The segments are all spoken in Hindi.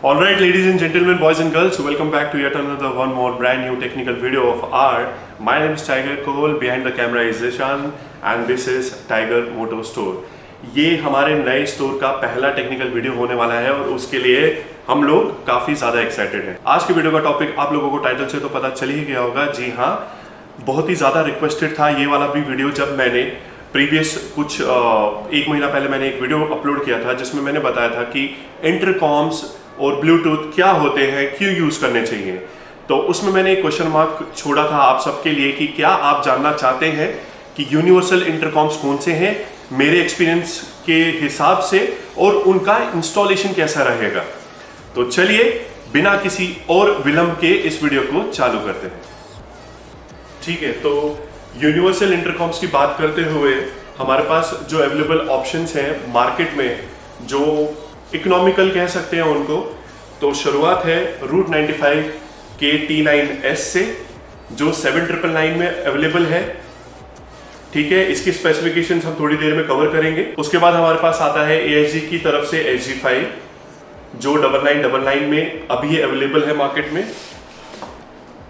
Alright, ladies and gentlemen, boys and girls, welcome back to yet another one more brand new technical video of our. My name is Tiger Cole, behind the camera is Zishan and this is Tiger Motor Store. ये हमारे नए स्टोर का पहला टेक्निकल वीडियो होने वाला है और उसके लिए हम लोग काफ़ी ज़्यादा एक्साइटेड हैं। आज के वीडियो का टॉपिक आप लोगों को टाइटल से तो पता चल ही गया होगा। जी हाँ, बहुत ही ज़्यादा रिक्वेस्टेड था ये वाला भी वीडियो। जब मैंने प्रीवियस कुछ एक महीना पहले मैंने एक वीडियो अपलोड किया था जिसमें मैंने बताया था कि इंटरकॉम्स और ब्लूटूथ क्या होते हैं, क्यों यूज़ करने चाहिए। तो उसमें मैंने एक क्वेश्चन मार्क छोड़ा था आप सबके लिए कि क्या आप जानना चाहते हैं कि यूनिवर्सल इंटरकॉम्स कौन से हैं मेरे एक्सपीरियंस के हिसाब से और उनका इंस्टॉलेशन कैसा रहेगा। तो चलिए बिना किसी और विलंब के इस वीडियो को चालू करते हैं। ठीक है, तो यूनिवर्सल इंटरकॉम्स की बात करते हुए हमारे पास जो अवेलेबल ऑप्शंस हैं मार्केट में, जो इकोनॉमिकल कह सकते हैं उनको, तो शुरुआत है रूट 95 के T9S से जो 7999 में अवेलेबल है। ठीक है, इसकी स्पेसिफिकेशंस हम थोड़ी देर में कवर करेंगे। उसके बाद हमारे पास आता है ASG की तरफ से SG5 जो 9999 में अभी अवेलेबल है मार्केट में।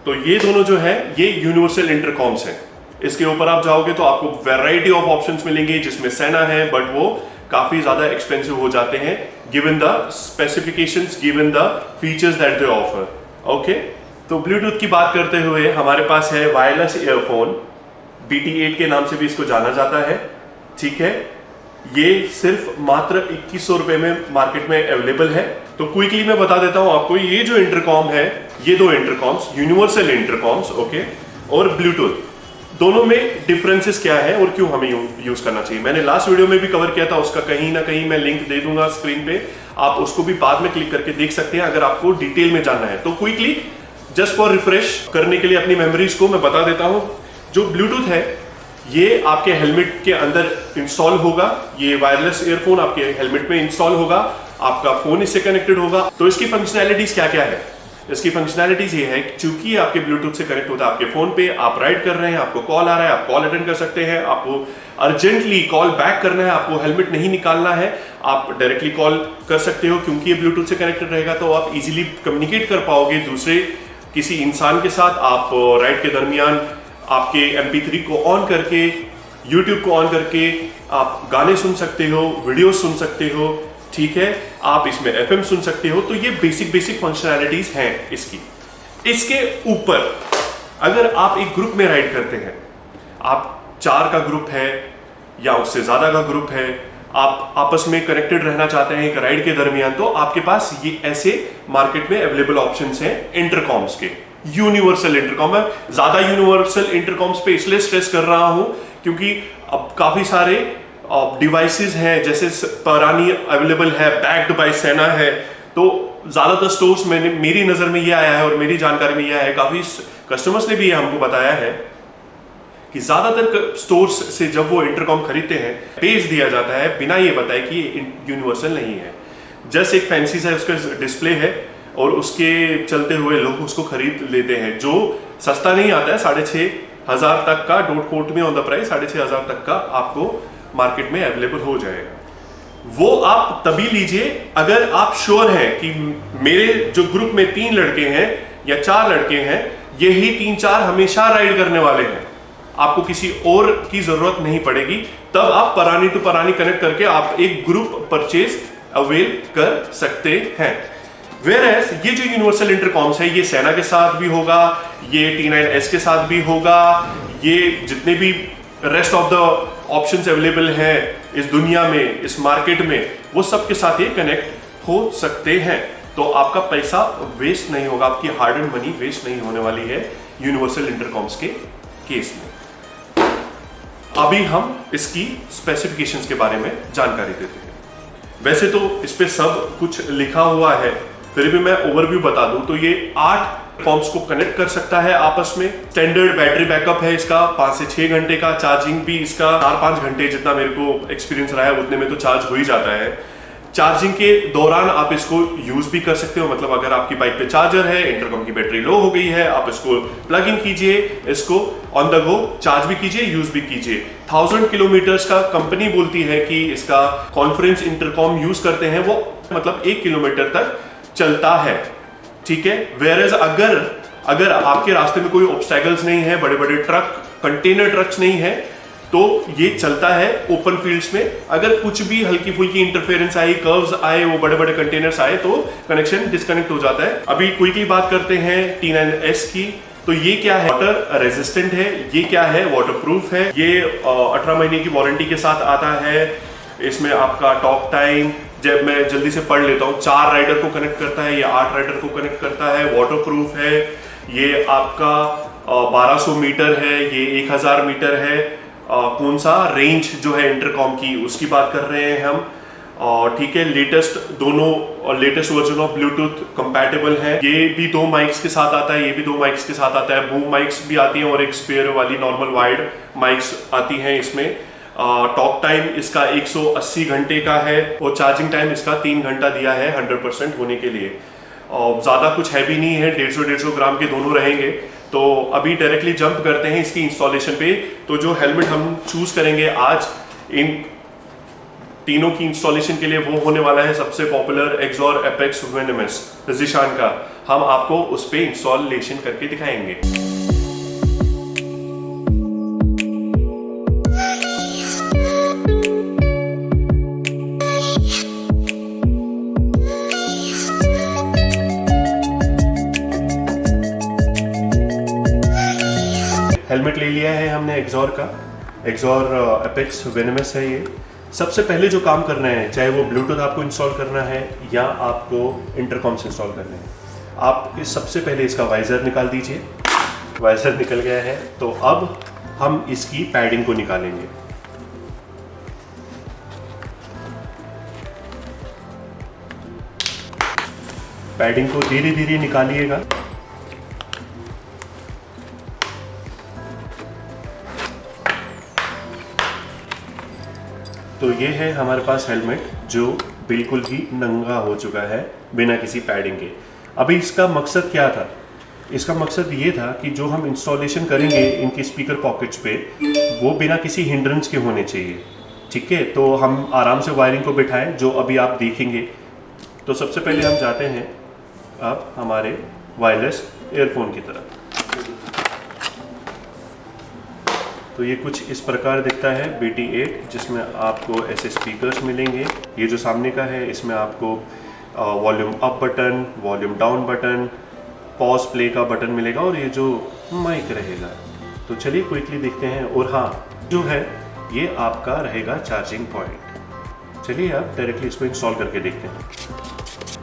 तो ये दोनों जो है ये यूनिवर्सल इंटरकॉम्स हैं। इसके ऊपर आप जाओगे तो आपको वैरायटी ऑफ ऑप्शंस मिलेंगे जिसमें सेना है, बट वो काफी ज्यादा एक्सपेंसिव हो जाते हैं given the specifications, given the features that they offer. Okay, तो ब्लूटूथ की बात करते हुए हमारे पास है वायरलेस ईयरफोन, BT8 के नाम से भी इसको जाना जाता है। ठीक है, ये सिर्फ मात्र 2100 रुपए में मार्केट में अवेलेबल है। तो क्विकली मैं बता देता हूं आपको, ये जो इंटरकॉम है, ये दो इंटरकॉम्स यूनिवर्सल इंटरकॉम्स, ओके, और ब्लूटूथ, दोनों में डिफरेंसेस क्या है और क्यों हमें यूज करना चाहिए। मैंने लास्ट वीडियो में भी कवर किया था, उसका कहीं ना कहीं मैं लिंक दे दूंगा स्क्रीन पे, आप उसको भी बाद में क्लिक करके देख सकते हैं अगर आपको डिटेल में जानना है। तो क्विकली जस्ट फॉर रिफ्रेश करने के लिए अपनी मेमोरीज को मैं बता देता हूं। जो ब्लूटूथ है ये आपके हेलमेट के अंदर इंस्टॉल होगा, ये वायरलेस ईयरफोन आपके हेलमेट में इंस्टॉल होगा, आपका फोन इससे कनेक्टेड होगा। तो इसकी फंक्शनैलिटीज क्या क्या है? इसकी फंक्शनैलिटीज ये है कि चूंकि आपके ब्लूटूथ से कनेक्ट होता है आपके फोन पे, आप राइड कर रहे हैं, आपको कॉल आ रहा है, आप कॉल अटेंड कर सकते हैं, आपको अर्जेंटली कॉल बैक करना है, आपको हेलमेट नहीं निकालना है, आप डायरेक्टली कॉल कर सकते हो क्योंकि ये ब्लूटूथ से कनेक्टेड रहेगा। तो आप इजीली कम्युनिकेट कर पाओगे दूसरे किसी इंसान के साथ। आप राइड के दरमियान आपके MP3 को ऑन करके, यूट्यूब को ऑन करके आप गाने सुन सकते हो, वीडियो सुन सकते हो। ठीक है, आप इसमें FM सुन सकते हो। तो ये बेसिक फंक्शनैलिटीज हैं इसकी। इसके ऊपर अगर आप एक ग्रुप में राइड करते हैं, आप 4 का ग्रुप है या उससे ज्यादा का ग्रुप है, आप आपस में कनेक्टेड रहना चाहते हैं एक राइड के दरमियान, तो आपके पास ये ऐसे मार्केट में अवेलेबल ऑप्शंस हैं इंटरकॉम्स के। यूनिवर्सल इंटरकॉम है, ज्यादा यूनिवर्सल इंटरकॉम्स पे इसलिए स्ट्रेस कर रहा हूं क्योंकि अब काफी सारे डिवाइसेस हैं, जैसे परानी अवेलेबल है, बैक्ड बाय सेना है। तो ज्यादातर स्टोर्स में मेरी नजर में ये आया है और मेरी जानकारी में यह है, काफी कस्टमर्स ने भी ये हमको बताया है कि ज्यादातर स्टोर्स से जब वो इंटरकॉम खरीदते हैं भेज दिया जाता है बिना ये बताए कि ये यूनिवर्सल नहीं है। जस्ट एक फैंसी सा उसका डिस्प्ले है और उसके चलते हुए लोग उसको खरीद लेते हैं, जो सस्ता नहीं आता है। 6500 तक का, don't quote me on the price, 6500 तक का आपको मार्केट में अवेलेबल हो जाएगा। वो आप तभी लीजिए अगर आप श्योर हैं कि मेरे जो ग्रुप में 3 लड़के हैं या 4 लड़के हैं, यही 3-4 हमेशा राइड करने वाले हैं, आपको किसी और की जरूरत नहीं पड़ेगी। तब आप परानी टू परानी कनेक्ट करके आप एक ग्रुप परचेज अवेल कर सकते हैं। Whereas ये जो यूनिवर्सल इंटरकॉम्स है, ये सेना के साथ भी होगा, ये T9S के साथ भी होगा, ये जितने भी rest of the options available हैं इस दुनिया में, इस मार्केट में, वो सब के साथ ये कनेक्ट हो सकते हैं। तो आपका पैसा वेस्ट नहीं होगा, आपकी हार्ड एंड मनी वेस्ट नहीं होने वाली है यूनिवर्सल इंटरकॉम्स के केस में। अभी हम इसकी स्पेसिफिकेशंस के बारे में जानकारी देते हैं। वैसे तो इस पे सब कुछ लिखा हुआ है, फिर भी मैं ओवरव्यू बता दूं तो ये 8 कॉम्स को कनेक्ट कर सकता है आपस में। स्टैंडर्ड बैटरी बैकअप है इसका 5 से 6 घंटे का। चार्जिंग भी इसका 4-5 घंटे जितना मेरे को एक्सपीरियंस रहा है उतने में तो चार्ज हो ही जाता है। चार्जिंग के दौरान आप इसको यूज भी कर सकते हो, मतलब अगर आपकी बाइक पे चार्जर है, इंटरकॉम की बैटरी लो हो गई है, आप इसको प्लग इन कीजिए, इसको ऑन द गो चार्ज भी कीजिए, यूज भी कीजिए। 1000 किलोमीटर्स का कंपनी बोलती है कि इसका कॉन्फ्रेंस इंटरकॉम यूज करते हैं वो, मतलब 1 किलोमीटर तक चलता है, ठीक है। वेयरएज अगर आपके रास्ते में कोई ऑब्स्टैकल्स नहीं है, बड़े बड़े ट्रक, कंटेनर ट्रक्स नहीं है, तो ये चलता है ओपन फील्ड्स में। अगर कुछ भी हल्की फुल्की इंटरफेरेंस आई, कर्व्स आए, वो बड़े बड़े कंटेनर्स आए, तो कनेक्शन डिस्कनेक्ट हो जाता है। अभी क्विकली बात करते हैं T9S की। तो ये क्या है? वाटर रेजिस्टेंट है, ये क्या है? वाटरप्रूफ है। ये 18 महीने की वारंटी के साथ आता है। इसमें आपका टॉक टाइम, जब मैं जल्दी से पढ़ लेता हूँ, 4 राइडर को कनेक्ट करता है, ये 8 राइडर को कनेक्ट करता है। वाटरप्रूफ है। ये आपका 1200 मीटर है, ये 1000 मीटर है। कौन सा रेंज जो है इंटरकॉम की, उसकी बात कर रहे हैं हम, और ठीक है। Latest version of Bluetooth compatible है। ये भी 2 माइक्स के साथ आता है, ये भी 2 माइक्स के साथ आता है। बूम माइक्स भी आती हैं और एक स्पेयर वाली नॉर्मल वाइड माइक्स आती हैं इसमें। टॉक टाइम इसका 180 घंटे का है और चार्जिंग टाइम इसका 3 घंटा दिया है 100% होने के लिए। और ज़्यादा कुछ हैवी नहीं है, 150 ग्राम के दोनों रहेंगे। तो अभी डायरेक्टली जंप करते हैं इसकी इंस्टॉलेशन पे। तो जो हेलमेट हम चूज करेंगे आज इन तीनों की इंस्टॉलेशन के लिए, वो होने वाला है सबसे popular XOR apex venomous Zeeshan का। हम आपको उस पे इंस्टॉलेशन करके दिखाएंगे। हेलमेट ले लिया है हमने एक्सॉर का, एक्सॉर एपेक्स वेनेमस है ये। सबसे पहले जो काम करना है, चाहे वो ब्लूटूथ आपको इंस्टॉल करना है या आपको इंटरकॉम्स इंस्टॉल करने हैं, आप सबसे पहले इसका वाइजर निकाल दीजिए। वाइजर निकल गया है, तो अब हम इसकी पैडिंग को निकालेंगे। पैडिंग को धीरे धीरे निकालिएगा। तो ये है हमारे पास हेलमेट जो बिल्कुल ही नंगा हो चुका है बिना किसी पैडिंग के। अभी इसका मकसद क्या था? इसका मकसद ये था कि जो हम इंस्टॉलेशन करेंगे इनके स्पीकर पॉकेट्स पे, वो बिना किसी हिंड्रेंस के होने चाहिए, ठीक है। तो हम आराम से वायरिंग को बिठाएं, जो अभी आप देखेंगे। तो सबसे पहले हम जाते हैं अब हमारे वायरलेस एयरफोन की तरफ। तो ये कुछ इस प्रकार दिखता है BT8, जिसमें आपको ऐसे स्पीकर्स मिलेंगे। ये जो सामने का है, इसमें आपको volume up button, volume down button, pause play का बटन मिलेगा और ये जो माइक रहेगा। तो चलिए क्विकली देखते हैं। और हाँ, जो है ये आपका रहेगा चार्जिंग पॉइंट। चलिए अब डायरेक्टली इसको इंस्टॉल करके देखते हैं।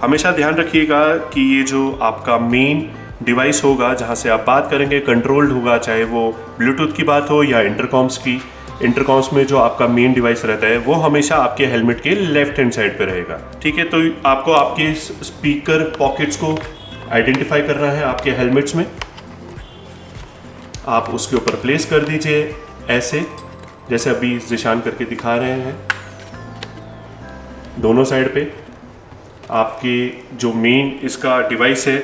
हमेशा ध्यान रखिएगा कि ये जो आपका मेन डिवाइस होगा जहाँ से आप बात करेंगे, कंट्रोल्ड होगा, चाहे वो ब्लूटूथ की बात हो या इंटरकॉम्स की। इंटरकॉम्स में जो आपका मेन डिवाइस रहता है वो हमेशा आपके हेलमेट के लेफ्ट हैंड साइड पे रहेगा, ठीक है। तो आपको आपके स्पीकर पॉकेट्स को आइडेंटिफाई करना है आपके हेलमेट्स में। आप उसके ऊपर प्लेस कर दीजिए ऐसे, जैसे अभी ज़ीशान करके दिखा रहे हैं। दोनों साइड पे आपके जो मेन इसका डिवाइस है,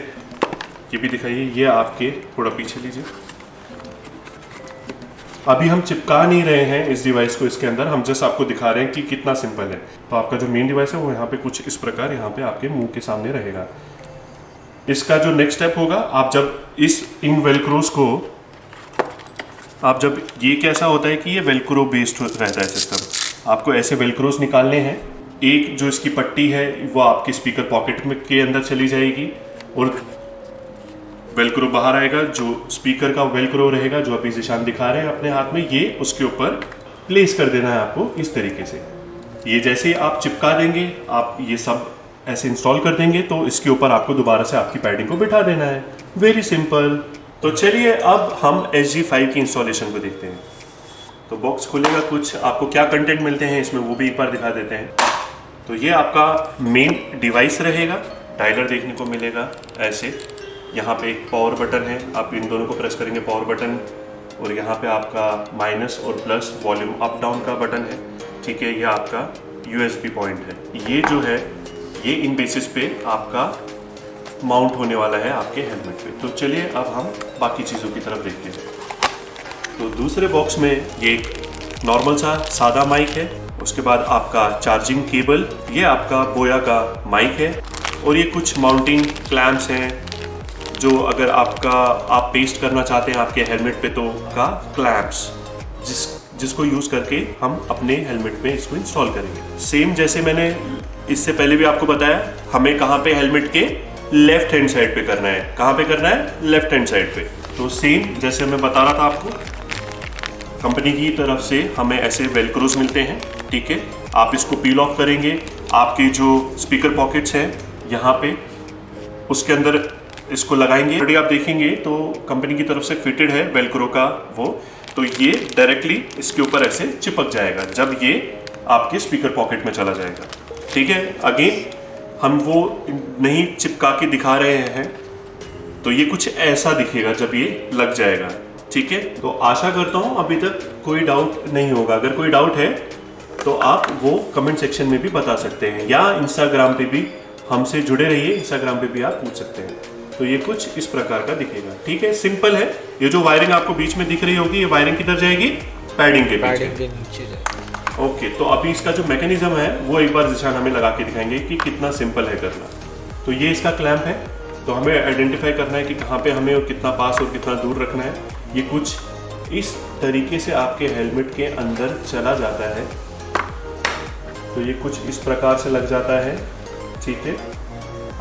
ये भी दिखाइए। ये आपके थोड़ा पीछे लीजिए। अभी हम चिपका नहीं रहे हैं इस डिवाइस को इसके अंदर, हम जस्ट आपको दिखा रहे हैं कि कितना सिंपल है। तो आपका जो मेन डिवाइस है वो यहाँ पे कुछ इस प्रकार यहाँ पे आपके मुंह के सामने रहेगा। इसका जो नेक्स्ट स्टेप होगा, आप जब इन वेलक्रोस को, आप जब, ये कैसा होता है कि ये वेलक्रो बेस्ड रहता है सिस्टम। आपको ऐसे वेलक्रोस निकालने हैं। एक जो इसकी पट्टी है वो आपके स्पीकर पॉकेट में के अंदर चली जाएगी और वेलक्रो बाहर आएगा। जो स्पीकर का वेलक्रो रहेगा, जो अभी ज़ीशान दिखा रहे हैं अपने हाथ में, ये उसके ऊपर प्लेस कर देना है आपको इस तरीके से। ये जैसे ही आप चिपका देंगे, आप ये सब ऐसे इंस्टॉल कर देंगे, तो इसके ऊपर आपको दोबारा से आपकी पैडिंग को बिठा देना है। Very simple. तो चलिए अब हम SG5 की इंस्टॉलेशन को देखते हैं। तो बॉक्स खुलेगा, कुछ आपको क्या कंटेंट मिलते हैं इसमें वो भी एक बार दिखा देते हैं। तो ये आपका मेन डिवाइस रहेगा। डायलर देखने को मिलेगा ऐसे। यहाँ पे एक पावर बटन है, आप इन दोनों को प्रेस करेंगे, पावर बटन। और यहाँ पे आपका माइनस और प्लस वॉल्यूम अप डाउन का बटन है, ठीक है। ये आपका USB पॉइंट है। ये जो है ये इन बेसिस पे आपका माउंट होने वाला है आपके हेलमेट पे। तो चलिए अब हम बाकी चीज़ों की तरफ देखते हैं। तो दूसरे बॉक्स में ये एक नॉर्मल सा सादा माइक है। उसके बाद आपका चार्जिंग केबल, ये आपका बोया का माइक है। और ये कुछ माउंटिंग क्लैम्प्स हैं जो अगर आप पेस्ट करना चाहते हैं आपके हेलमेट पे तो का क्लैम्प्स जिसको यूज़ करके हम अपने हेलमेट पे इसको इंस्टॉल करेंगे। सेम जैसे मैंने इससे पहले भी आपको बताया, हमें कहाँ पे हेलमेट के लेफ्ट हैंड साइड पे करना है। कहाँ पे करना है? लेफ्ट हैंड साइड पे। तो सेम जैसे मैं बता रहा था आपको, कंपनी की तरफ से हमें ऐसे वेलक्रोज मिलते हैं, ठीक है। आप इसको पील ऑफ करेंगे, आपके जो स्पीकर पॉकेट्स हैं यहाँ पे उसके अंदर इसको लगाएंगे। ऑलरेडी आप देखेंगे तो कंपनी की तरफ से फिटेड है वेलक्रो का वो, तो ये डायरेक्टली इसके ऊपर ऐसे चिपक जाएगा जब ये आपके स्पीकर पॉकेट में चला जाएगा, ठीक है। अगेन हम वो नहीं चिपका के दिखा रहे हैं, तो ये कुछ ऐसा दिखेगा जब ये लग जाएगा, ठीक है। तो आशा करता हूँ अभी तक कोई डाउट नहीं होगा। अगर कोई डाउट है तो आप वो कमेंट सेक्शन में भी बता सकते हैं, या इंस्टाग्राम पे भी हमसे जुड़े रहिए, इंस्टाग्राम पे भी आप पूछ सकते हैं। तो ये कुछ इस प्रकार का दिखेगा, ठीक है। सिंपल है। ये जो वायरिंग आपको बीच में दिख रही होगी, ये वायरिंग किधर जाएगी? पैडिंग के नीचे। ओके, तो अभी इसका जो मैकेनिज्म है वो एक बार निशान हमें लगा के दिखाएंगे कि कितना सिंपल है करना। तो ये इसका क्लैंप है, तो हमें आइडेंटिफाई करना है कि कहाँ पे हमें और कितना पास और कितना दूर रखना है। ये कुछ इस तरीके से आपके हेलमेट के अंदर चला जाता है, तो ये कुछ इस प्रकार से लग जाता है, ठीक है।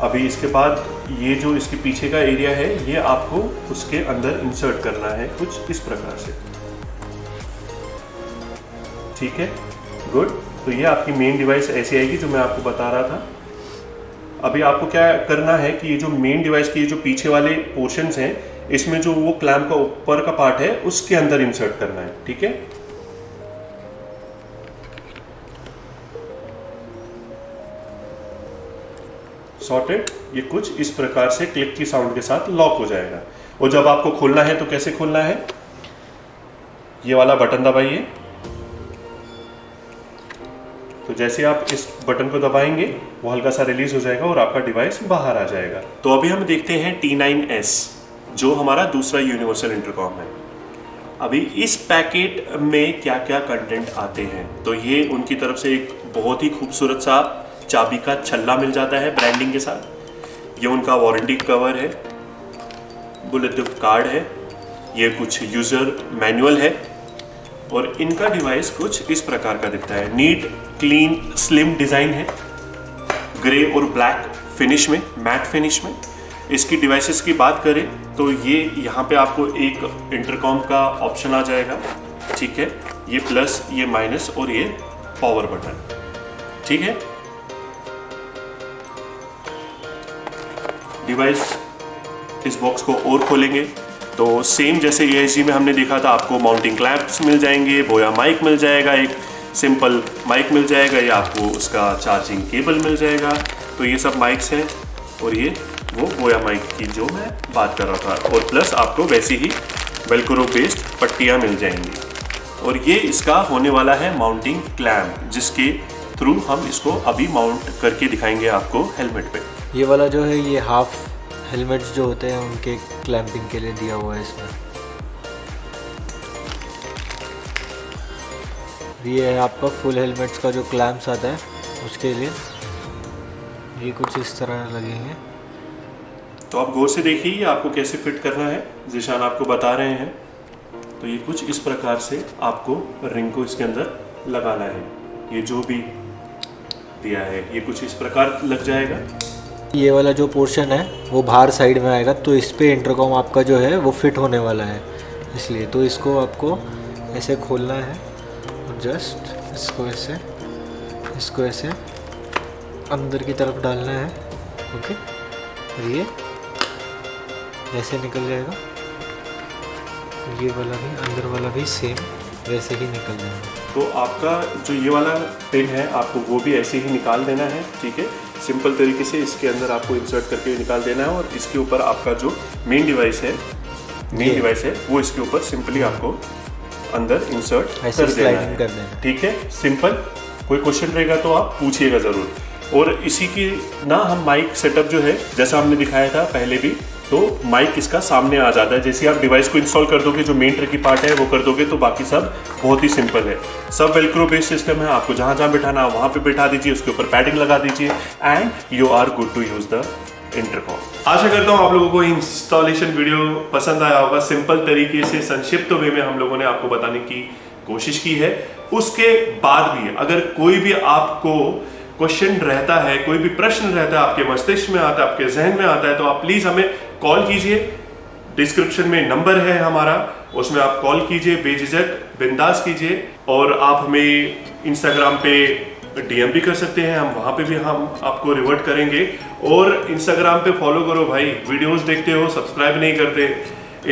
अभी इसके बाद ये जो इसके पीछे का एरिया है ये आपको उसके अंदर इंसर्ट करना है कुछ इस प्रकार से, ठीक है। गुड। तो ये आपकी मेन डिवाइस ऐसी आएगी जो मैं आपको बता रहा था। अभी आपको क्या करना है कि ये जो मेन डिवाइस की जो पीछे वाले पोर्शंस हैं, इसमें जो वो क्लैंप का ऊपर का पार्ट है उसके अंदर इंसर्ट करना है, ठीक है। सॉर्टेड। ये कुछ इस प्रकार से क्लिक की साउंड के साथ लॉक हो जाएगा। और जब आपको खोलना है तो कैसे खोलना है? ये वाला बटन दबाइए। तो जैसे आप इस बटन को दबाएंगे वो हल्का सा रिलीज हो जाएगा और आपका डिवाइस बाहर आ जाएगा। तो अभी हम देखते हैं T9S जो हमारा दूसरा यूनिवर्सल इंटरकॉम है। अभी इस पैकेट में क्या क्या कंटेंट आते हैं, तो ये उनकी तरफ से एक बहुत ही खूबसूरत सा चाबी का छल्ला मिल जाता है ब्रांडिंग के साथ। ये उनका वारंटी कवर है, बुलेटिन कार्ड है, ये कुछ यूजर मैनुअल है और इनका डिवाइस कुछ इस प्रकार का दिखता है। नीट, क्लीन, स्लिम डिज़ाइन है, ग्रे और ब्लैक फिनिश में, मैट फिनिश में। इसकी डिवाइसेस की बात करें तो ये यहाँ पे आपको एक इंटरकॉम का ऑप्शन आ जाएगा, ठीक है। ये प्लस, ये माइनस और ये पावर बटन, ठीक है। डिवाइस इस बॉक्स को और खोलेंगे तो सेम जैसे ESG में हमने देखा था, आपको माउंटिंग क्लैंप्स मिल जाएंगे, बोया माइक मिल जाएगा, एक सिंपल माइक मिल जाएगा, या आपको उसका चार्जिंग केबल मिल जाएगा। तो ये सब माइक्स हैं और ये वो बोया माइक की जो मैं बात कर रहा था, और प्लस आपको वैसी ही वेलक्रो बेस्ड पट्टियाँ मिल जाएंगी। और ये इसका होने वाला है माउंटिंग क्लैंप, जिसके थ्रू हम इसको अभी माउंट करके दिखाएंगे आपको हेलमेट पे। ये वाला जो है ये हाफ हेलमेट्स जो होते हैं उनके क्लैंपिंग के लिए दिया हुआ है इसमें। ये है आपका फुल हेलमेट्स का जो क्लैंप्स आता है उसके लिए, ये कुछ इस तरह लगेंगे। तो आप गौर से देखिए ये आपको कैसे फिट करना है, जिशान आपको बता रहे हैं। तो ये कुछ इस प्रकार से आपको रिंग को इसके अंदर लगाना है। ये जो भी दिया है ये कुछ इस प्रकार लग जाएगा। ये वाला जो पोर्शन है वो बाहर साइड में आएगा, तो इस पे इंटरकॉम आपका जो है वो फिट होने वाला है, इसलिए तो इसको आपको ऐसे खोलना है और जस्ट इसको ऐसे अंदर की तरफ डालना है, ओके। और ये जैसे निकल जाएगा, ये वाला भी अंदर वाला भी सेम वैसे ही निकल जाएगा। तो आपका जो ये वाला पिन है आपको वो भी ऐसे ही निकाल देना है, ठीक है। सिंपल तरीके से इसके अंदर आपको इंसर्ट करके निकाल देना है, और इसके ऊपर आपका जो मेन डिवाइस है वो इसके ऊपर सिंपली आपको अंदर इंसर्ट कर देना है, ठीक है। सिंपल। कोई क्वेश्चन रहेगा तो आप पूछिएगा ज़रूर। और इसी की ना हम माइक सेटअप जो है जैसा हमने दिखाया था पहले भी, तो माइक इसका सामने आ जाता है। जैसे आप डिवाइस को इंस्टॉल कर दोगे, जो मेन ट्रिकी पार्ट है वो कर दोगे, तो बाकी सब बहुत ही सिंपल है। सब वेलक्रो बेस्ड सिस्टम है, आपको जहाँ जहाँ बिठाना वहाँ पे बिठा दीजिए, उसके ऊपर पैडिंग लगा दीजिए and you are good to use the intercom. आशा करता हूँ आप लोगों को इंस्टॉलेशन वीडियो पसंद आया होगा। सिंपल तरीके से संक्षिप्त वे में हम लोगों ने आपको बताने की कोशिश की है। उसके बाद भी अगर कोई भी आपको क्वेश्चन रहता है, कोई भी प्रश्न रहता है, आपके मस्तिष्क में आता है, आपके जहन में आता है, तो आप प्लीज हमें कॉल कीजिए। डिस्क्रिप्शन में नंबर है हमारा, उसमें आप कॉल कीजिए, बेझिझक बिंदास कीजिए। और आप हमें इंस्टाग्राम पे डीएम भी कर सकते हैं, हम वहाँ पे भी हम आपको रिवर्ट करेंगे। और इंस्टाग्राम पे फॉलो करो भाई, वीडियोस देखते हो, सब्सक्राइब नहीं करते।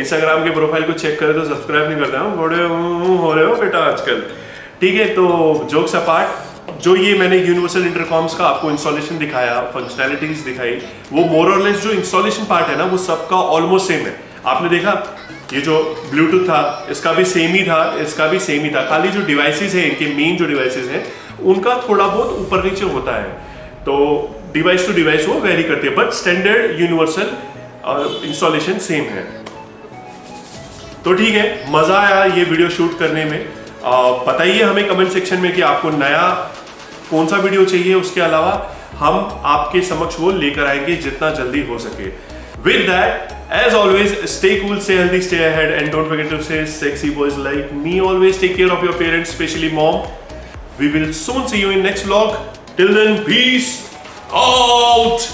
इंस्टाग्राम के प्रोफाइल को चेक करें तो सब्सक्राइब नहीं करते। हम बड़े हो रहे हो बेटा आजकल, ठीक है। तो जोक्स अपार्ट, जो ये मैंने यूनिवर्सल इंटरकॉम्स का आपको इंस्टॉलेशन दिखाया, फंक्शनैलिटीज दिखाई, वो मोर और लेस जो इंस्टॉलेशन पार्ट है ना, वो सबका ऑलमोस्ट सेम है। आपने देखा ये जो ब्लूटूथ था इसका भी सेम ही था, इसका भी सेम ही था। खाली जो डिवाइसेस हैं, इनके मेन जो डिवाइसेस हैं, उनका थोड़ा बहुत ऊपर नीचे होता है, तो डिवाइस टू डिवाइस वो वेरी करती है, but standard universal installation same है। तो ठीक है, मजा आया ये वीडियो शूट करने में। बताइए हमें कमेंट सेक्शन में कि आपको नया कौन सा वीडियो चाहिए। उसके अलावा हम आपके समक्ष वो लेकर आएंगे जितना जल्दी हो सके। With that, as always, stay cool, stay healthy, stay ahead, and don't forget to say sexy boys like me always take care of your parents, especially mom. We will soon see you in next vlog. Till then, peace out.